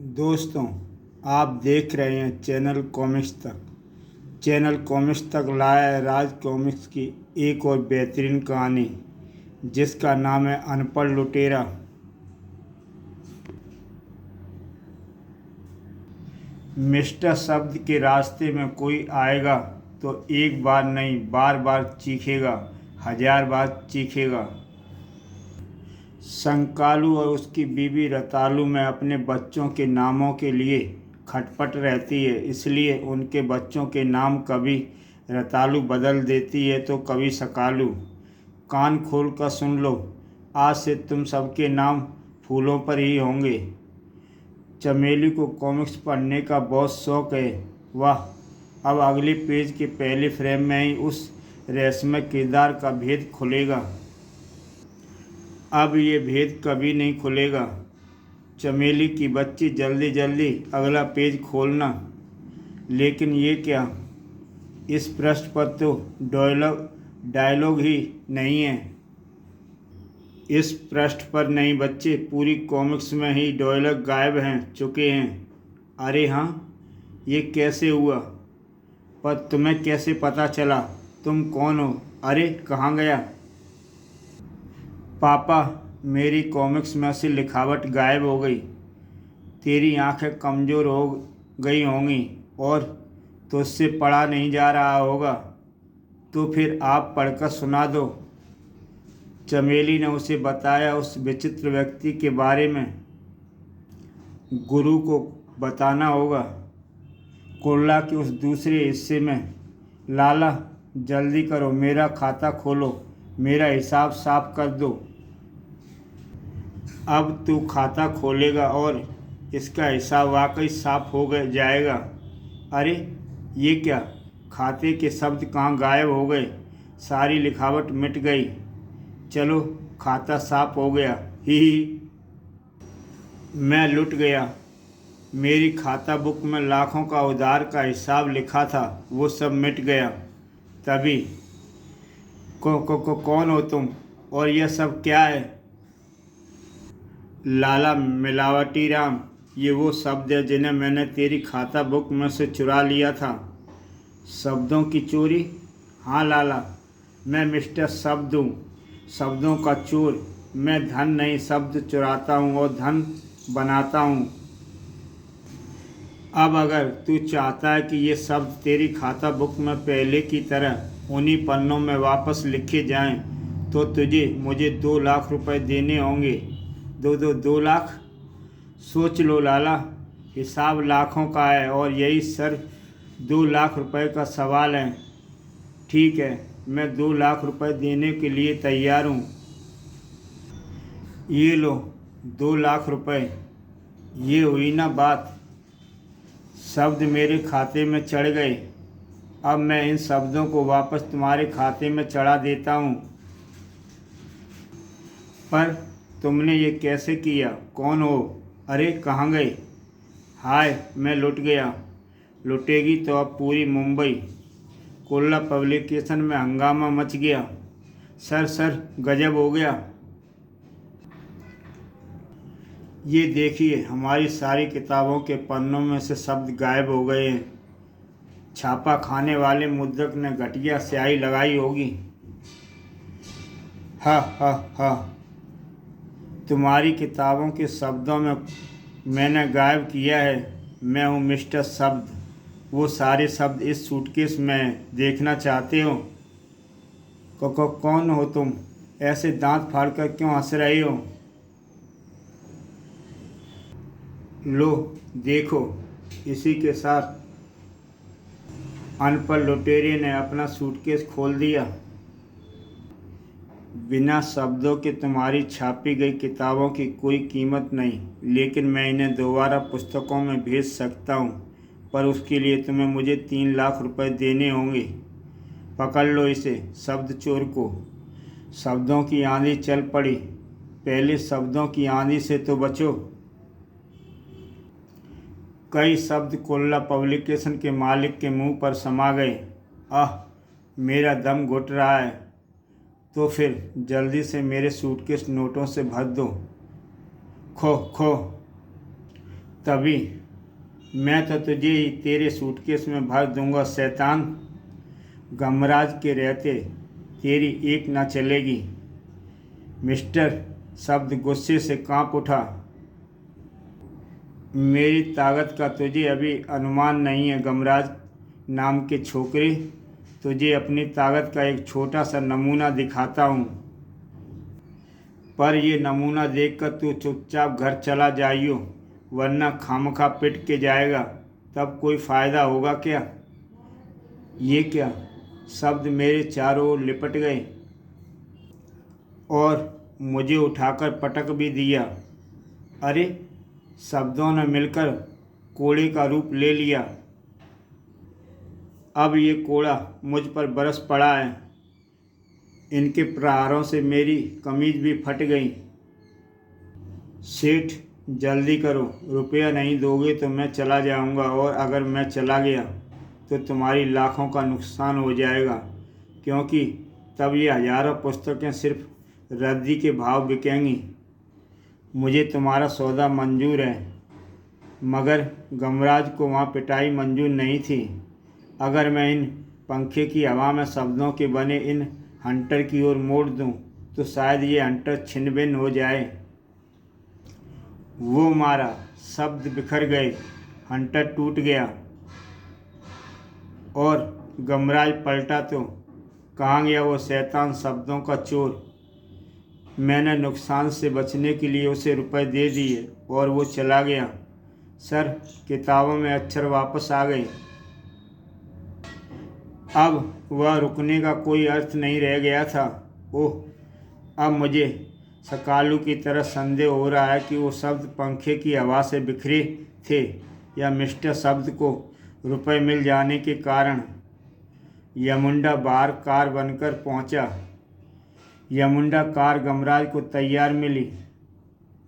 दोस्तों, आप देख रहे हैं चैनल कॉमिक्स तक। चैनल कॉमिक्स तक लाया है राज कॉमिक्स की एक और बेहतरीन कहानी, जिसका नाम है अनपढ़ लुटेरा। मिस्टर शब्द के रास्ते में कोई आएगा तो एक बार नहीं, बार बार चीखेगा, 1000 बार चीखेगा। संकालू और उसकी बीवी रतालू में अपने बच्चों के नामों के लिए खटपट रहती है, इसलिए उनके बच्चों के नाम कभी रतालू बदल देती है तो कभी सकालू। कान खोल कर सुन लो, आज से तुम सबके नाम फूलों पर ही होंगे। चमेली को कॉमिक्स पढ़ने का बहुत शौक है। वाह, अब अगले पेज के पहले फ्रेम में ही उस रहस्यमय किरदार का भेद खुलेगा। अब ये भेद कभी नहीं खुलेगा। चमेली की बच्ची, जल्दी जल्दी अगला पेज खोलना। लेकिन ये क्या, इस पृष्ठ पर तो डायलॉग ही नहीं है। इस पृष्ठ पर नहीं बच्चे, पूरी कॉमिक्स में ही डायलॉग गायब हैं चुके हैं। अरे हाँ, ये कैसे हुआ? पर तुम्हें कैसे पता चला? तुम कौन हो? अरे कहाँ गया? पापा, मेरी कॉमिक्स में से लिखावट गायब हो गई। तेरी आंखें कमज़ोर हो गई होंगी और तुझसे पढ़ा नहीं जा रहा होगा, तो फिर आप पढ़कर सुना दो। चमेली ने उसे बताया उस विचित्र व्यक्ति के बारे में। गुरु को बताना होगा। कुरला के उस दूसरे हिस्से में। लाला, जल्दी करो, मेरा खाता खोलो, मेरा हिसाब साफ कर दो। अब तू खाता खोलेगा और इसका हिसाब वाकई साफ हो जाएगा। अरे ये क्या, खाते के शब्द कहाँ गायब हो गए? सारी लिखावट मिट गई। चलो, खाता साफ हो गया। ही मैं लुट गया। मेरी खाता बुक में लाखों का उधार का हिसाब लिखा था, वो सब मिट गया। तभी कौन हो तुम और यह सब क्या है? लाला मिलावटी राम, ये वो शब्द है जिन्हें मैंने तेरी खाता बुक में से चुरा लिया था। शब्दों की चोरी? हाँ लाला, मैं मिस्टर शब्द हूँ, शब्दों का चोर। मैं धन नहीं, शब्द चुराता हूँ और धन बनाता हूँ। अब अगर तू चाहता है कि ये शब्द तेरी खाता बुक में पहले की तरह उन्हीं पन्नों में वापस लिखे जाएं, तो तुझे मुझे 2 लाख रुपए देने होंगे। 2 लाख? सोच लो लाला, हिसाब लाखों का है और यही सिर्फ 2 लाख रुपए का सवाल है। ठीक है, मैं 2 लाख रुपए देने के लिए तैयार हूँ। ये लो 2 लाख रुपए। ये हुई ना बात। शब्द मेरे खाते में चढ़ गए। अब मैं इन शब्दों को वापस तुम्हारे खाते में चढ़ा देता हूँ। पर तुमने ये कैसे किया? कौन हो? अरे कहाँ गए? हाय, मैं लुट गया। लुटेगी तो अब पूरी मुंबई। कुल्ला पब्लिकेशन में हंगामा मच गया। सर गजब हो गया। ये देखिए, हमारी सारी किताबों के पन्नों में से शब्द गायब हो गए हैं। छापा खाने वाले मुद्रक ने घटिया स्याही लगाई होगी। हा, तुम्हारी किताबों के शब्दों में मैंने गायब किया है। मैं हूँ मिस्टर शब्द। वो सारे शब्द इस सूटकेस में देखना चाहते हो? कौन हो तुम? ऐसे दांत फाड़कर क्यों हंस रहे हो? लो देखो। इसी के साथ अनपढ़ लुटेरे ने अपना सूटकेस खोल दिया। बिना शब्दों के तुम्हारी छापी गई किताबों की कोई कीमत नहीं, लेकिन मैं इन्हें दोबारा पुस्तकों में भेज सकता हूँ। पर उसके लिए तुम्हें मुझे 3 लाख रुपए देने होंगे। पकड़ लो इसे, शब्द चोर को। शब्दों की आंधी चल पड़ी। पहले शब्दों की आंधी से तो बचो। कई शब्द कुल्ला पब्लिकेशन के मालिक के मुंह पर समा गए। आह, मेरा दम घुट रहा है। तो फिर जल्दी से मेरे सूटकेस नोटों से भर दो। खो खो। तभी मैं तो तुझे ही तेरे सूटकेस में भर दूंगा शैतान। गमराज के रहते तेरी एक ना चलेगी। मिस्टर शब्द गुस्से से कांप उठा। मेरी ताकत का तुझे अभी अनुमान नहीं है गमराज नाम के छोकरे। तुझे अपनी ताकत का एक छोटा सा नमूना दिखाता हूँ, पर ये नमूना देखकर तू चुपचाप घर चला जाइयो, वरना खामखा पिट के जाएगा। तब कोई फ़ायदा होगा क्या? ये क्या? शब्द मेरे चारों ओर लिपट गए और मुझे उठाकर पटक भी दिया। अरे, शब्दों ने मिलकर कोड़े का रूप ले लिया। अब ये कोड़ा मुझ पर बरस पड़ा है। इनके प्रहारों से मेरी कमीज भी फट गई। सेठ, जल्दी करो, रुपया नहीं दोगे तो मैं चला जाऊंगा, और अगर मैं चला गया तो तुम्हारी लाखों का नुकसान हो जाएगा, क्योंकि तब ये हज़ारों पुस्तकें सिर्फ रद्दी के भाव बिकेंगी। मुझे तुम्हारा सौदा मंजूर है, मगर गमराज को वहाँ पिटाई मंजूर नहीं थी। अगर मैं इन पंखे की हवा में शब्दों के बने इन हंटर की ओर मोड़ दूं, तो शायद ये हंटर छिन्न-भिन्न हो जाए। वो मारा, शब्द बिखर गए, हंटर टूट गया और गमराज पलटा तो कहाँ गया वो शैतान शब्दों का चोर। मैंने नुकसान से बचने के लिए उसे रुपए दे दिए और वो चला गया। सर, किताबों में अक्षर वापस आ गए। अब वह रुकने का कोई अर्थ नहीं रह गया था। ओह, अब मुझे सकालू की तरह संदेह हो रहा है कि वो शब्द पंखे की हवा से बिखरे थे, या मिस्टर शब्द को रुपए मिल जाने के कारण। यमुंडा बाहर कार बनकर पहुंचा। यमुंडा कार गमराज को तैयार मिली,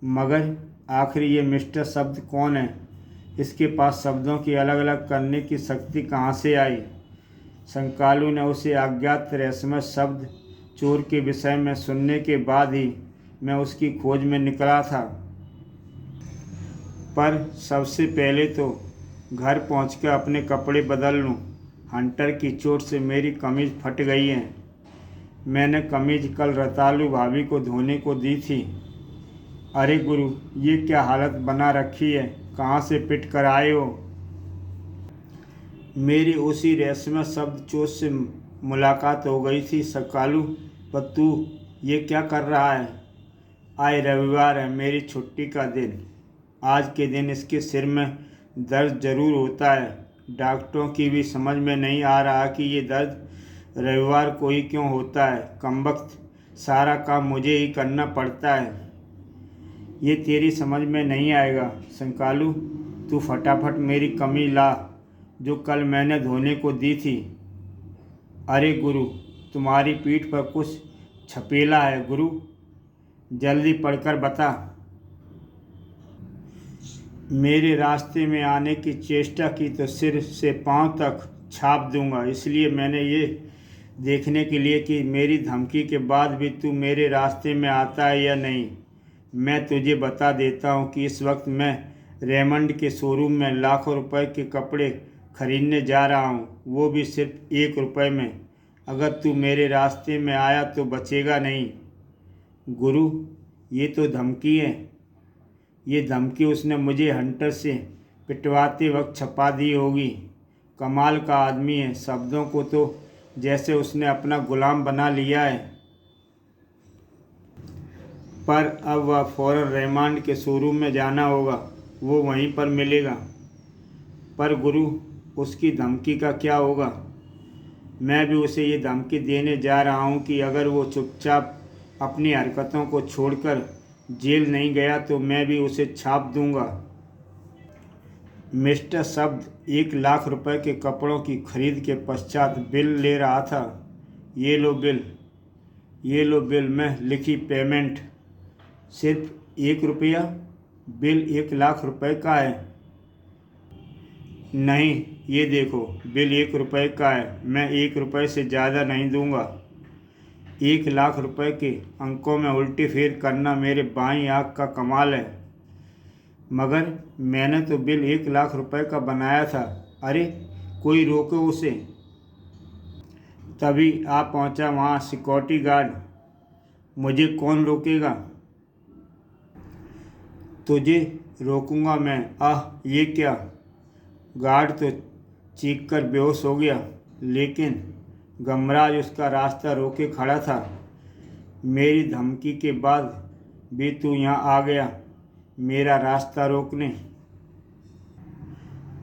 मगर आखिर ये मिस्टर शब्द कौन है? इसके पास शब्दों की अलग अलग करने की शक्ति कहाँ से आई? संकालू ने उसे अज्ञात रहस्यमय शब्द चोर के विषय में सुनने के बाद ही मैं उसकी खोज में निकला था। पर सबसे पहले तो घर पहुंचकर अपने कपड़े बदल लूं। हंटर की चोट से मेरी कमीज फट गई है। मैंने कमीज कल रतालू भाभी को धोने को दी थी। अरे गुरु, ये क्या हालत बना रखी है? कहाँ से पिट कर आए हो? मेरी उसी रहस्यमय शब्द चोर से मुलाकात हो गई थी सकालू, पर तू ये क्या कर रहा है? आज रविवार है, मेरी छुट्टी का दिन। आज के दिन इसके सिर में दर्द ज़रूर होता है। डॉक्टरों की भी समझ में नहीं आ रहा कि ये दर्द रविवार को ही क्यों होता है। कमबख्त, सारा काम मुझे ही करना पड़ता है। ये तेरी समझ में नहीं आएगा संकालू। तू फटाफट मेरी कमीज ला जो कल मैंने धोने को दी थी। अरे गुरु, तुम्हारी पीठ पर कुछ छपेला है गुरु, जल्दी पढ़कर बता। मेरे रास्ते में आने की चेष्टा की तो सिर से पांव तक छाप दूंगा। इसलिए मैंने ये देखने के लिए कि मेरी धमकी के बाद भी तू मेरे रास्ते में आता है या नहीं। मैं तुझे बता देता हूँ कि इस वक्त मैं रेमंड के शोरूम में लाखों रुपए के कपड़े खरीदने जा रहा हूँ, वो भी सिर्फ 1 रुपये में। अगर तू मेरे रास्ते में आया तो बचेगा नहीं। गुरु, ये तो धमकी है। ये धमकी उसने मुझे हंटर से पिटवाते वक्त छपा दी होगी। कमाल का आदमी है। शब्दों को तो जैसे उसने अपना गुलाम बना लिया है। पर अब वह फौरन रेमंड के शोरूम में जाना होगा, वो वहीं पर मिलेगा। पर गुरु, उसकी धमकी का क्या होगा? मैं भी उसे ये धमकी देने जा रहा हूँ कि अगर वो चुपचाप अपनी हरकतों को छोड़कर जेल नहीं गया तो मैं भी उसे छाप दूंगा। मिस्टर शब्द 1 लाख रुपए के कपड़ों की खरीद के पश्चात बिल ले रहा था। ये लो बिल, ये लो बिल में लिखी पेमेंट। सिर्फ 1 रुपया? बिल 1 लाख रुपए का है। नहीं, ये देखो, बिल 1 रुपये का है। मैं 1 रुपये से ज़्यादा नहीं दूंगा। 1 लाख रुपए के अंकों में उल्टी फेर करना मेरे बाईं आँख का कमाल है। मगर मैंने तो बिल 1 लाख रुपए का बनाया था। अरे कोई रोको उसे। तभी आ पहुंचा वहाँ सिक्योरिटी गार्ड। मुझे कौन रोकेगा? तुझे रोकूंगा मैं। आह ये क्या! गार्ड तो चीख कर बेहोश हो गया, लेकिन गमराज उसका रास्ता रोके खड़ा था। मेरी धमकी के बाद भी तू यहाँ आ गया मेरा रास्ता रोकने?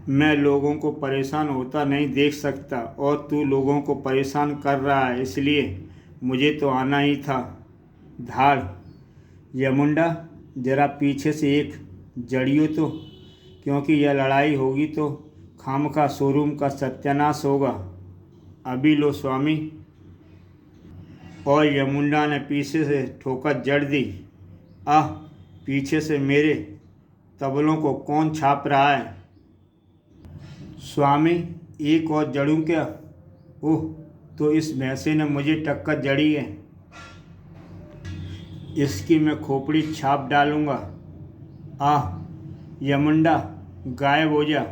मैं लोगों को परेशान होता नहीं देख सकता, और तू लोगों को परेशान कर रहा है, इसलिए मुझे तो आना ही था। धाड़! यमुंडा, जरा पीछे से एक जड़ियो तो, क्योंकि यह लड़ाई होगी तो खामखा शोरूम का सत्यानाश होगा। अभी लो स्वामी। और यमुंडा ने पीछे से ठोकर जड़ दी। आह! पीछे से मेरे तबलों को कौन छाप रहा है? स्वामी, एक और जड़ूं क्या? ओह, तो इस भैंसे ने मुझे टक्कर जड़ी है। इसकी मैं खोपड़ी छाप डालूंगा। आह! यमुंडा, गायब हो जा।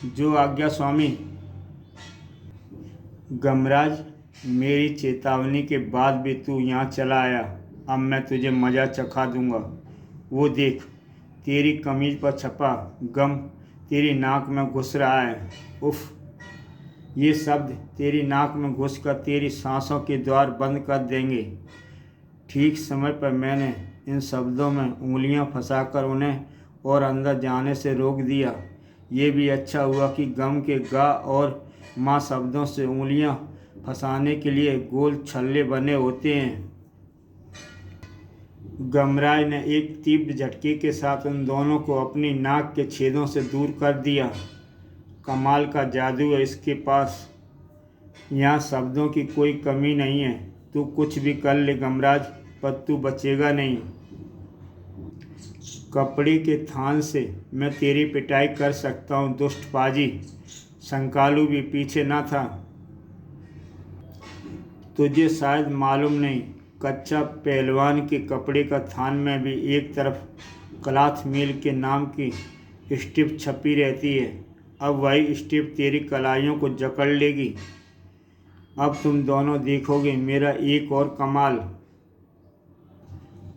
जो आज्ञा स्वामी। गमराज, मेरी चेतावनी के बाद भी तू यहाँ चला आया। अब मैं तुझे मज़ा चखा दूंगा। वो देख, तेरी कमीज पर छपा गम तेरी नाक में घुस रहा है। उफ! ये शब्द तेरी नाक में घुसकर तेरी सांसों के द्वार बंद कर देंगे। ठीक समय पर मैंने इन शब्दों में उंगलियां फंसाकर उन्हें और अंदर जाने से रोक दिया। ये भी अच्छा हुआ कि गम के गा और माँ शब्दों से उंगलियां फंसाने के लिए गोल छल्ले बने होते हैं। गमराज ने एक तीव्र झटके के साथ उन दोनों को अपनी नाक के छेदों से दूर कर दिया। कमाल का जादू है इसके पास। यहाँ शब्दों की कोई कमी नहीं है। तू कुछ भी कर ले गमराज, पर तू बचेगा नहीं। कपड़े के थान से मैं तेरी पिटाई कर सकता हूँ दुष्ट पाजी। संकालू भी पीछे न था। तुझे शायद मालूम नहीं, कच्चा पहलवान के कपड़े का थान में भी एक तरफ क्लॉथ मिल के नाम की स्ट्रिप छपी रहती है। अब वही स्ट्रिप तेरी कलाइयों को जकड़ लेगी। अब तुम दोनों देखोगे मेरा एक और कमाल।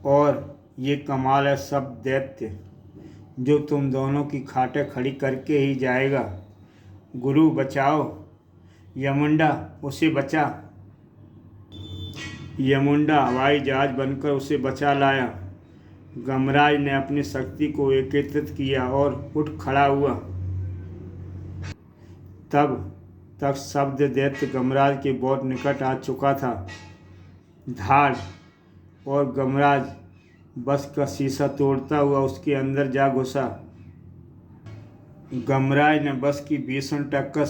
और ये कमाल है सब दैत्य, जो तुम दोनों की खाटें खड़ी करके ही जाएगा। गुरु बचाओ! यमुंडा, उसे बचा। यमुंडा हवाई जहाज बनकर उसे बचा लाया। गमराज ने अपनी शक्ति को एकत्रित किया और उठ खड़ा हुआ। तब तक शब्द दैत्य गमराज के बहुत निकट आ चुका था। धाड़! और गमराज बस का शीशा तोड़ता हुआ उसके अंदर जा घुसा। गमराज ने बस की भीषण टक्कर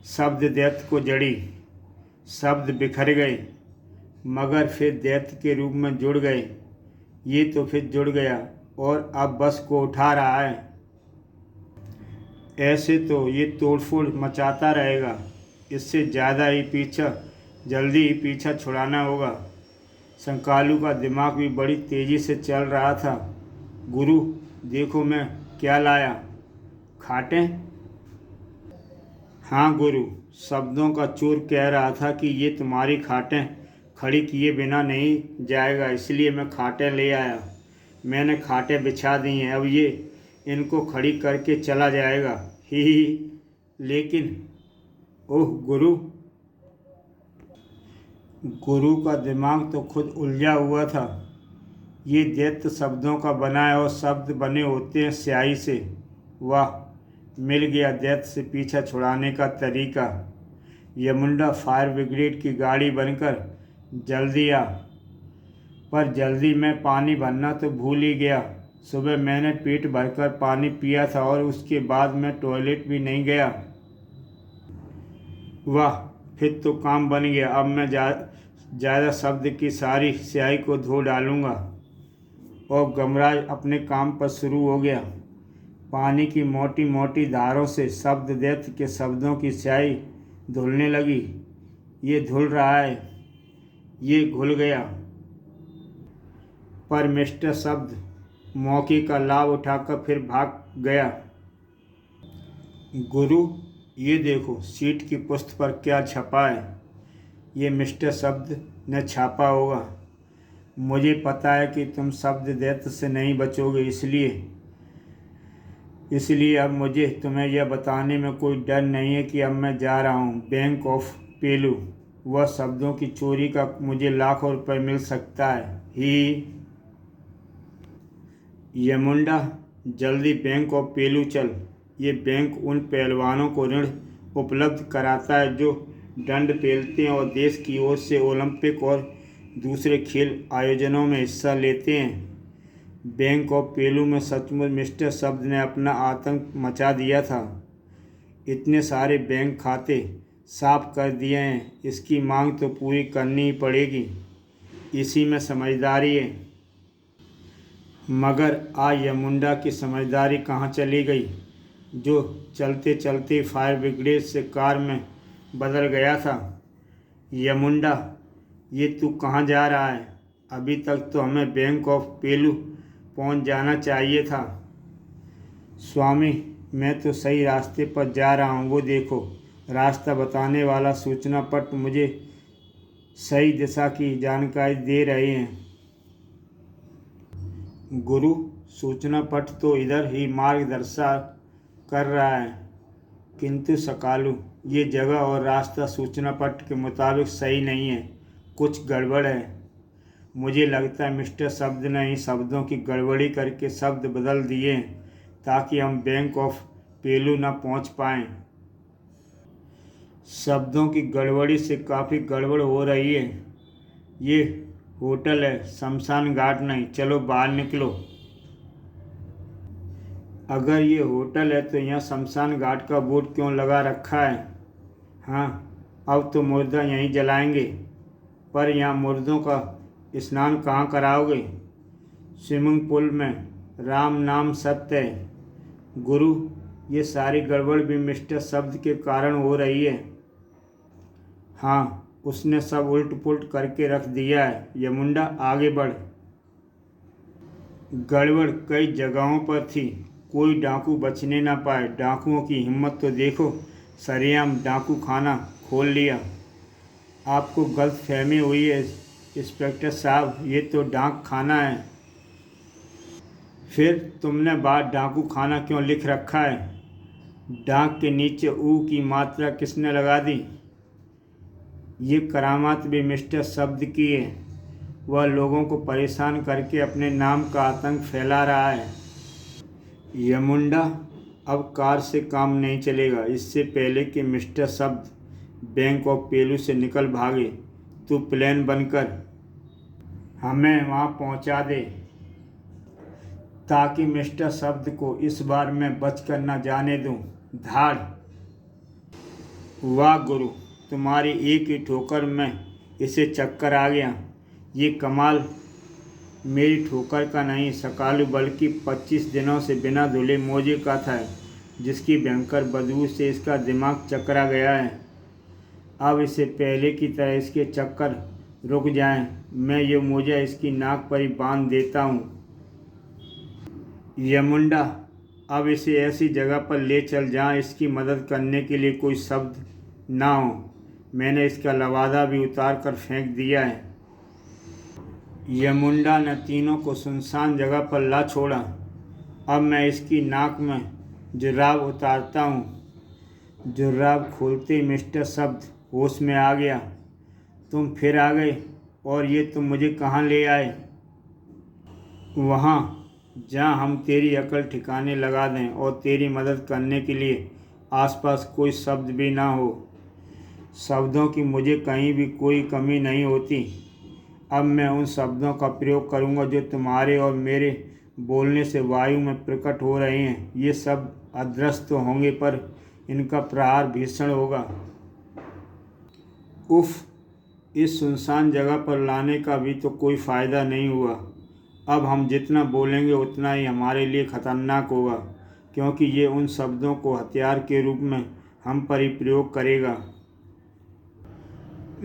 शब्द दैत्य को जड़ी। शब्द बिखर गए, मगर फिर दैत्य के रूप में जुड़ गए। ये तो फिर जुड़ गया और अब बस को उठा रहा है। ऐसे तो ये तोड़फोड़ मचाता रहेगा। इससे जल्दी ही पीछा छुड़ाना होगा। संकालू का दिमाग भी बड़ी तेजी से चल रहा था। गुरु, देखो मैं क्या लाया। खाटें? हाँ गुरु, शब्दों का चोर कह रहा था कि ये तुम्हारी खाटें खड़ी किए बिना नहीं जाएगा, इसलिए मैं खाटें ले आया। मैंने खाटें बिछा दी हैं, अब ये इनको खड़ी करके चला जाएगा। ही। लेकिन ओह गुरु! गुरु का दिमाग तो खुद उलझा हुआ था। ये दैत्य शब्दों का बना है और शब्द बने होते हैं स्याही से। वाह, मिल गया दैत्य से पीछा छुड़ाने का तरीका। यमुंडा फायर ब्रिगेड की गाड़ी बनकर जल्दी आ। पर जल्दी मैं पानी भरना तो भूल ही गया। सुबह मैंने पेट भरकर पानी पिया था और उसके बाद मैं टॉयलेट भी नहीं गया। वाह, फिर तो काम बन गया। अब मैं ज़्यादा शब्द की सारी स्याही को धो डालूंगा। और गमराज अपने काम पर शुरू हो गया। पानी की मोटी मोटी धारों से शब्द दैत्य के शब्दों की स्याही धुलने लगी। ये धुल रहा है, ये घुल गया। पर मिस्टर शब्द, मौके का लाभ उठाकर फिर भाग गया। गुरु, ये देखो सीट की पुस्त पर क्या छपा है। ये मिस्टर शब्द ने छापा होगा। मुझे पता है कि तुम शब्द दैत्य से नहीं बचोगे, इसलिए अब मुझे तुम्हें यह बताने में कोई डर नहीं है कि अब मैं जा रहा हूँ बैंक ऑफ पेलू। वह शब्दों की चोरी का मुझे लाखों रुपए मिल सकता है ही। यमुंडा, जल्दी बैंक ऑफ पेलू चल। ये बैंक उन पहलवानों को ऋण उपलब्ध कराता है जो दंड पेलते हैं और देश की ओर से ओलंपिक और दूसरे खेल आयोजनों में हिस्सा लेते हैं। बैंक ऑफ पेलू में सचमुच मिस्टर शब्द ने अपना आतंक मचा दिया था। इतने सारे बैंक खाते साफ कर दिए हैं, इसकी मांग तो पूरी करनी ही पड़ेगी। इसी में समझदारी है। मगर आज यमुंडा की समझदारी कहाँ चली गई, जो चलते चलते फायर ब्रिगेड से कार में बदल गया था। यमुंडा, ये तू कहाँ जा रहा है? अभी तक तो हमें बैंक ऑफ पेलू पहुंच जाना चाहिए था। स्वामी, मैं तो सही रास्ते पर जा रहा हूँ। वो देखो, रास्ता बताने वाला सूचना पट मुझे सही दिशा की जानकारी दे रहे हैं। गुरु, सूचना पट तो इधर ही मार्गदर्शन कर रहा है, किंतु सकालू, ये जगह और रास्ता सूचना पट के मुताबिक सही नहीं है। कुछ गड़बड़ है। मुझे लगता है मिस्टर शब्द ने ही शब्दों की गड़बड़ी करके शब्द बदल दिए हैं ताकि हम बैंक ऑफ पेलू न पहुंच पाएं। शब्दों की गड़बड़ी से काफ़ी गड़बड़ हो रही है। ये होटल है, शमशान घाट नहीं। चलो बाहर निकलो। अगर ये होटल है तो यहाँ शमशान घाट का बोर्ड क्यों लगा रखा है? हाँ, अब तो मुर्दा यहीं जलाएंगे, पर यहाँ मुर्दों का स्नान कहाँ कराओगे? स्विमिंग पूल में। राम नाम सत्य है। गुरु, ये सारी गड़बड़ भी मिस्टर शब्द के कारण हो रही है। हाँ, उसने सब उल्ट पुल्ट करके रख दिया है। यमुंडा, आगे बढ़। गड़बड़ कई जगहों पर थी, कोई डाकू बचने ना पाए। डाकुओं की हिम्मत तो देखो, सरेआम डाकू खाना खोल लिया। आपको गलतफहमी हुई है इंस्पेक्टर साहब, ये तो डाक खाना है। फिर तुमने बाहर डाकू खाना क्यों लिख रखा है? डाक के नीचे ऊ की मात्रा किसने लगा दी? ये करामात भी मिस्टर शब्द की है। वह लोगों को परेशान करके अपने नाम का आतंक फैला रहा है। यमुंडा, अब कार से काम नहीं चलेगा। इससे पहले कि मिस्टर शब्द बैंक ऑफ पेलू से निकल भागे, तू प्लेन बनकर हमें वहाँ पहुँचा दे, ताकि मिस्टर शब्द को इस बार मैं बच कर न जाने दूँ। धाड़। वाह गुरु, तुम्हारी एक ही ठोकर में इसे चक्कर आ गया। ये कमाल मेरी ठोकर का नहीं सकालू, बल्कि 25 दिनों से बिना धुले मोजे का था, जिसकी भयंकर बदबू से इसका दिमाग चकरा गया है। अब इससे पहले की तरह इसके चक्कर रुक जाएं, मैं ये मोजा इसकी नाक पर ही बांध देता हूँ। यमुंडा, अब इसे ऐसी जगह पर ले चल जहाँ इसकी मदद करने के लिए कोई शब्द ना हो। मैंने इसका लवादा भी उतार कर फेंक दिया है। यमुंडा ने तीनों को सुनसान जगह पर ला छोड़ा। अब मैं इसकी नाक में जुर्राब उतारता हूँ। जुर्राब खोलते ही मिस्टर शब्द होश में आ गया। तुम फिर आ गए, और ये तुम मुझे कहाँ ले आए? वहाँ जहाँ हम तेरी अकल ठिकाने लगा दें और तेरी मदद करने के लिए आसपास कोई शब्द भी ना हो। शब्दों की मुझे कहीं भी कोई कमी नहीं होती। अब मैं उन शब्दों का प्रयोग करूंगा जो तुम्हारे और मेरे बोलने से वायु में प्रकट हो रहे हैं। ये शब्द अदृश्य तो होंगे, पर इनका प्रहार भीषण होगा। उफ, इस सुनसान जगह पर लाने का भी तो कोई फ़ायदा नहीं हुआ। अब हम जितना बोलेंगे उतना ही हमारे लिए खतरनाक होगा, क्योंकि ये उन शब्दों को हथियार के रूप में हम पर ही प्रयोग करेगा।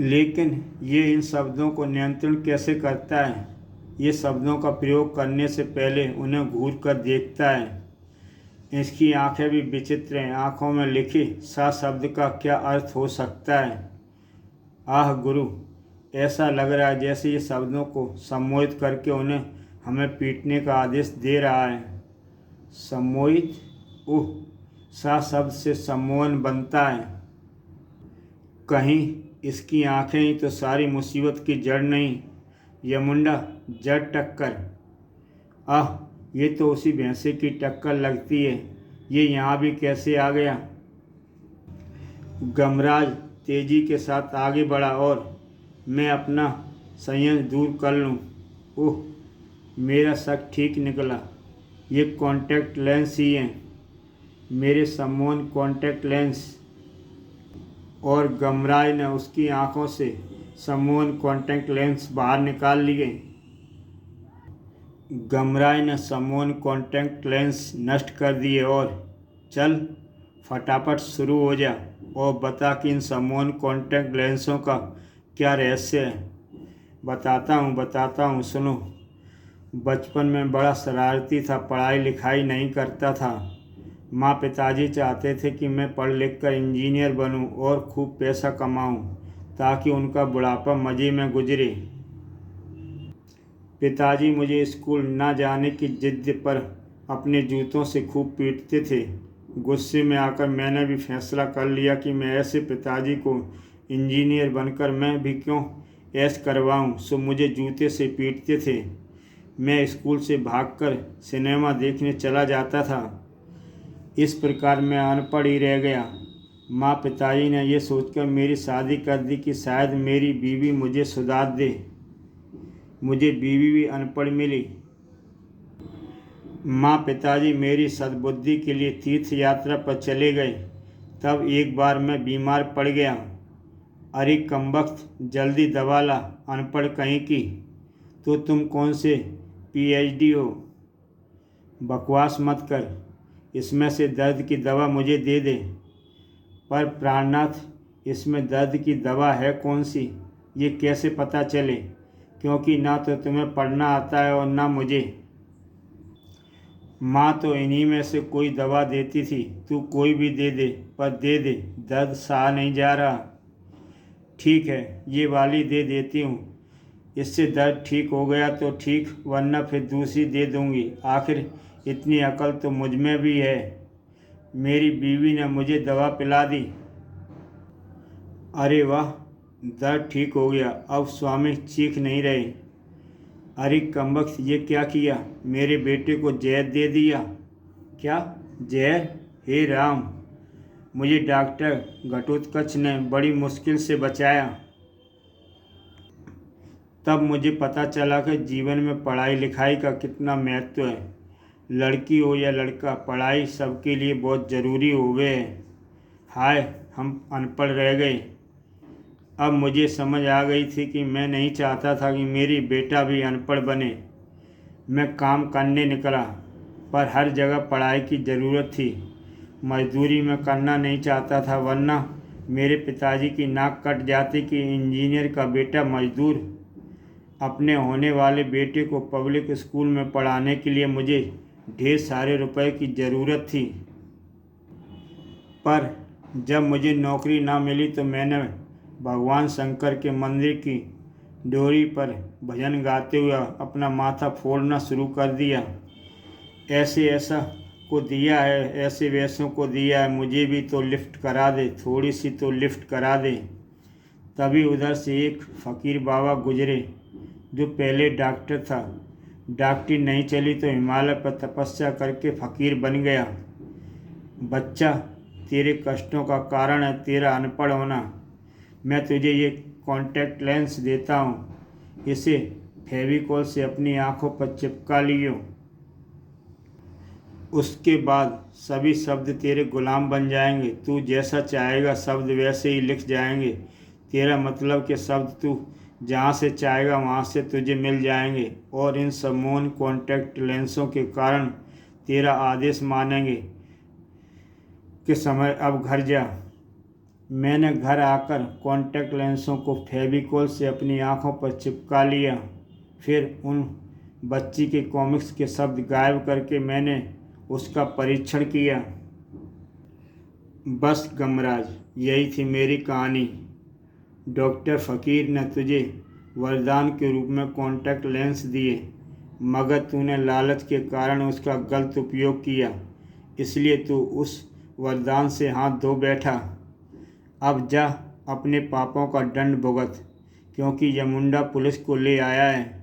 लेकिन ये इन शब्दों को नियंत्रण कैसे करता है? ये शब्दों का प्रयोग करने से पहले उन्हें घूर कर देखता है। इसकी आंखें भी विचित्र हैं। आंखों में लिखे सा शब्द का क्या अर्थ हो सकता है? आह गुरु, ऐसा लग रहा है जैसे ये शब्दों को सम्मोहित करके उन्हें हमें पीटने का आदेश दे रहा है। सम्मोहित? ओह, सा शब्द से सम्मोहन बनता है। कहीं इसकी आंखें ही तो सारी मुसीबत की जड़ नहीं? यमुंडा, जड़ टक्कर। आह, ये तो उसी भैंसे की टक्कर लगती है। ये यहाँ भी कैसे आ गया? गमराज तेजी के साथ आगे बढ़ा और मैं अपना संयम दूर कर लूँ। ओह, मेरा शक ठीक निकला। ये कॉन्टैक्ट लेंस ही हैं, मेरे सम्मोहन कॉन्टैक्ट लेंस। और गमराज ने उसकी आंखों से सम्मोहन कॉन्टैक्ट लेंस बाहर निकाल लिए। गमराज ने सम्मोहन कॉन्टैक्ट लेंस नष्ट कर दिए। और चल, फटाफट शुरू हो जा और बता कि इन सम्मोहन कॉन्टैक्ट लेंसों का क्या रहस्य है। बताता हूँ, सुनो। बचपन में बड़ा शरारती था, पढ़ाई लिखाई नहीं करता था। माँ पिताजी चाहते थे कि मैं पढ़ लिख कर इंजीनियर बनूं और खूब पैसा कमाऊं ताकि उनका बुढ़ापा मज़े में गुजरे। पिताजी मुझे स्कूल न जाने की जिद पर अपने जूतों से खूब पीटते थे। गुस्से में आकर मैंने भी फैसला कर लिया कि मैं ऐसे पिताजी को इंजीनियर बनकर मैं भी क्यों ऐश करवाऊं। सो मुझे जूते से पीटते थे। मैं स्कूल से भागकर सिनेमा देखने चला जाता था। इस प्रकार मैं अनपढ़ ही रह गया। माँ पिताजी ने यह सोचकर मेरी शादी कर दी कि शायद मेरी बीवी मुझे सुधार दे। मुझे बीवी भी अनपढ़ मिली। माँ पिताजी मेरी सद्बुद्धि के लिए तीर्थ यात्रा पर चले गए। तब एक बार मैं बीमार पड़ गया। अरे कमबख्त, जल्दी दवा ला, अनपढ़ कहीं की। तो तुम कौन से पीएचडी हो? बकवास मत कर, इसमें से दर्द की दवा मुझे दे दे। पर प्राणनाथ, इसमें दर्द की दवा है कौन सी, ये कैसे पता चले? क्योंकि ना तो तुम्हें पढ़ना आता है और ना मुझे। माँ तो इन्हीं में से कोई दवा देती थी। तू कोई भी दे दे, पर दे दे, दर्द सहा नहीं जा रहा। ठीक है, ये वाली दे देती हूँ। इससे दर्द ठीक हो गया तो ठीक, वरना फिर दूसरी दे दूँगी। आखिर इतनी अकल तो मुझ में भी है। मेरी बीवी ने मुझे दवा पिला दी। अरे वाह, दर्द ठीक हो गया, अब स्वामी चीख नहीं रहे। अरे कमबख्त, ये क्या किया? मेरे बेटे को जहर दे दिया। क्या जहर? हे राम, मुझे डॉक्टर घटोत्कच ने बड़ी मुश्किल से बचाया। तब मुझे पता चला कि जीवन में पढ़ाई लिखाई का कितना महत्व है। लड़की हो या लड़का, पढ़ाई सबके लिए बहुत ज़रूरी हो गए है। हाय, हम अनपढ़ रह गए। अब मुझे समझ आ गई थी कि मैं नहीं चाहता था कि मेरी बेटा भी अनपढ़ बने। मैं काम करने निकला, पर हर जगह पढ़ाई की ज़रूरत थी। मजदूरी में करना नहीं चाहता था, वरना मेरे पिताजी की नाक कट जाती कि इंजीनियर का बेटा मजदूर। अपने होने वाले बेटे को पब्लिक स्कूल में पढ़ाने के लिए मुझे ढेर सारे रुपए की ज़रूरत थी। पर जब मुझे नौकरी ना मिली तो मैंने भगवान शंकर के मंदिर की डोरी पर भजन गाते हुए अपना माथा फोड़ना शुरू कर दिया। ऐसा को दिया है, ऐसे वैसों को दिया है, मुझे भी तो लिफ्ट करा दे, थोड़ी सी तो लिफ्ट करा दे। तभी उधर से एक फ़कीर बाबा गुजरे जो पहले डॉक्टर था। डॉक्टरी नहीं चली तो हिमालय पर तपस्या करके फ़कीर बन गया। बच्चा, तेरे कष्टों का कारण है तेरा अनपढ़ होना। मैं तुझे ये कॉन्टैक्ट लेंस देता हूँ, इसे फेविकोल से अपनी आँखों पर चिपका लियो। उसके बाद सभी शब्द तेरे गुलाम बन जाएंगे। तू जैसा चाहेगा शब्द वैसे ही लिख जाएंगे। तेरा मतलब के शब्द तू जहाँ से चाहेगा वहाँ से तुझे मिल जाएंगे। और इन सम्मोहन कॉन्टैक्ट लेंसों के कारण तेरा आदेश मानेंगे कि समय अब घर जा। मैंने घर आकर कॉन्टैक्ट लेंसों को फेविकोल से अपनी आँखों पर चिपका लिया। फिर उन बच्ची के कॉमिक्स के शब्द गायब करके मैंने उसका परीक्षण किया। बस गमराज, यही थी मेरी कहानी। डॉक्टर फ़कीर ने तुझे वरदान के रूप में कॉन्टैक्ट लेंस दिए, मगर तूने लालच के कारण उसका गलत उपयोग किया, इसलिए तू उस वरदान से हाथ धो बैठा। अब जा अपने पापों का दंड भुगत, क्योंकि यमुंडा पुलिस को ले आया है।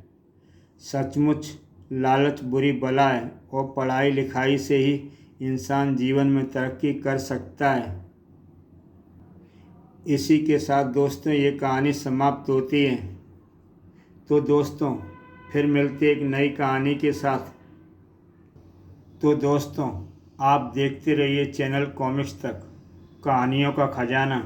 सचमुच लालच बुरी बला है और पढ़ाई लिखाई से ही इंसान जीवन में तरक्की कर सकता है। इसी के साथ दोस्तों ये कहानी समाप्त होती है। तो दोस्तों फिर मिलते एक नई कहानी के साथ। तो दोस्तों आप देखते रहिए चैनल कॉमिक्स तक, कहानियों का खजाना।